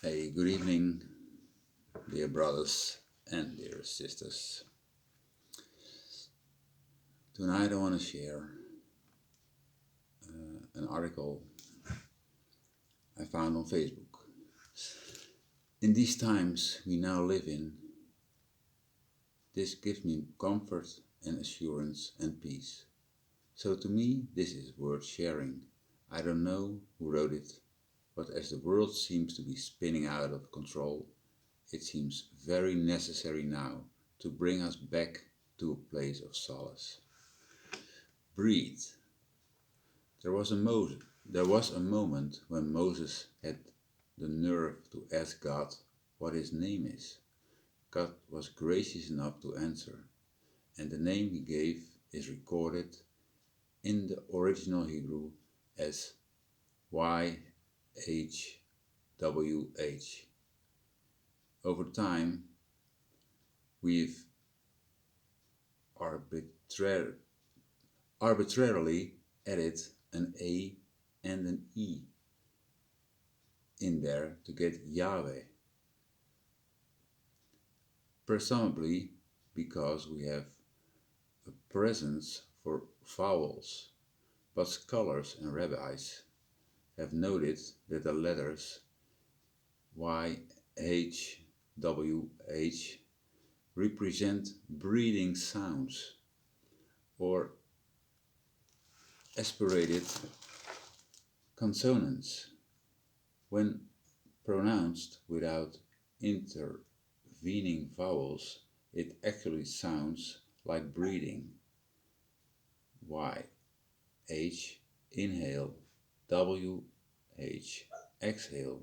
Hey, good evening, dear brothers and dear sisters. Tonight I want to share an article I found on Facebook. In these times we now live in, this gives me comfort and assurance and peace. So to me, this is worth sharing. I don't know who wrote it, but as the world seems to be spinning out of control, it seems very necessary now to bring us back to a place of solace. Breathe. There was a moment when Moses had the nerve to ask God what his name is. God was gracious enough to answer, and the name he gave is recorded in the original Hebrew as YHWH. Over time, we've arbitrar- arbitrarily added an A and an E in there to get Yahweh, presumably because we have a presence for vowels, but scholars and rabbis have noted that the letters YHWH represent breathing sounds or aspirated consonants. When pronounced without intervening vowels, it actually sounds like breathing. Y, H, inhale, W, H, exhale.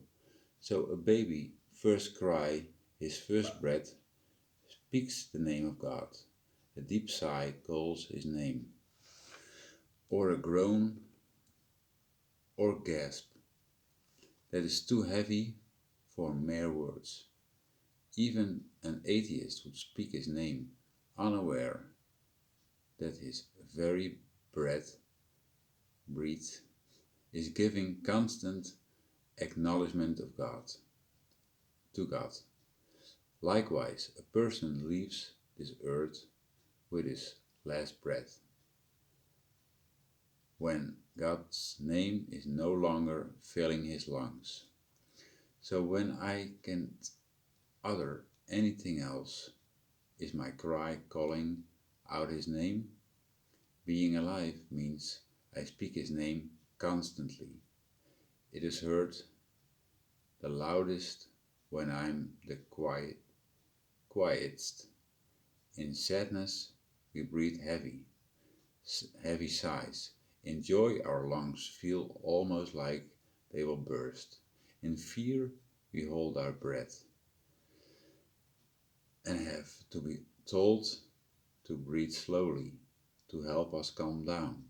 So a baby first cry, his first breath, speaks the name of God. A deep sigh calls his name. Or a groan or gasp that is too heavy for mere words. Even an atheist would speak his name, unaware that his very breath, is giving constant acknowledgement of God, to God. Likewise, a person leaves this earth with his last breath, when God's name is no longer filling his lungs. So when I can't utter anything else, is my cry calling out his name? Being alive means I speak his name constantly. It is heard the loudest when I'm the quietest. In sadness, we breathe heavy sighs. In joy, our lungs feel almost like they will burst. In fear, we hold our breath and have to be told to breathe slowly to help us calm down.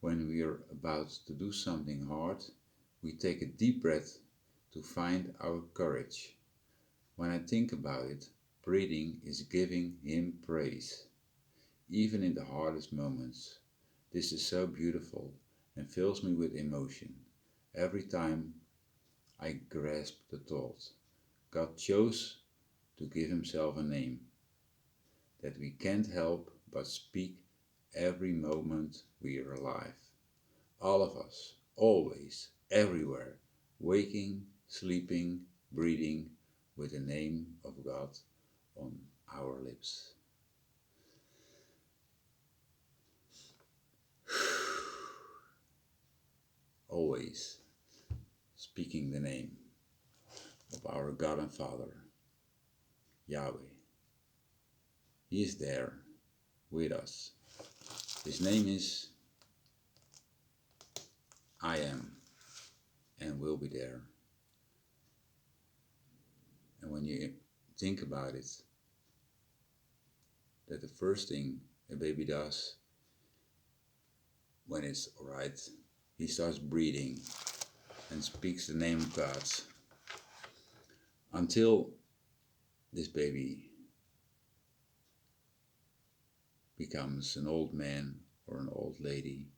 When we are about to do something hard, we take a deep breath to find our courage. When I think about it, breathing is giving Him praise, even in the hardest moments. This is so beautiful and fills me with emotion every time I grasp the thought. God chose to give Himself a name that we can't help but speak every moment we are alive. All of us, always, everywhere, waking, sleeping, breathing, with the name of God on our lips. Always speaking the name of our God and Father, Yahweh. He is there with us. His name is I Am and will be there. And when you think about it, that the first thing a baby does when it's alright, he starts breathing and speaks the name of God until this baby becomes an old man or an old lady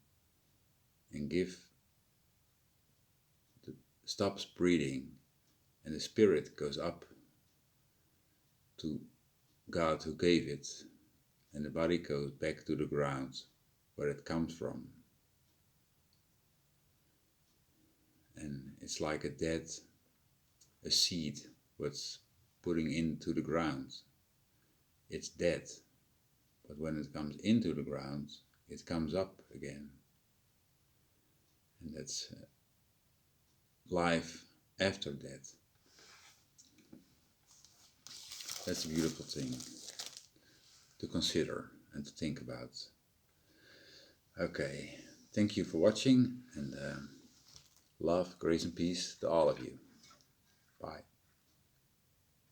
and stops breathing and the spirit goes up to God who gave it, and the body goes back to the ground where it comes from. And it's like a seed what's putting into the ground. It's dead, but when it comes into the ground, it comes up again. And that's life after death. That's a beautiful thing to consider and to think about. Okay, thank you for watching, and love, grace and peace to all of you. Bye.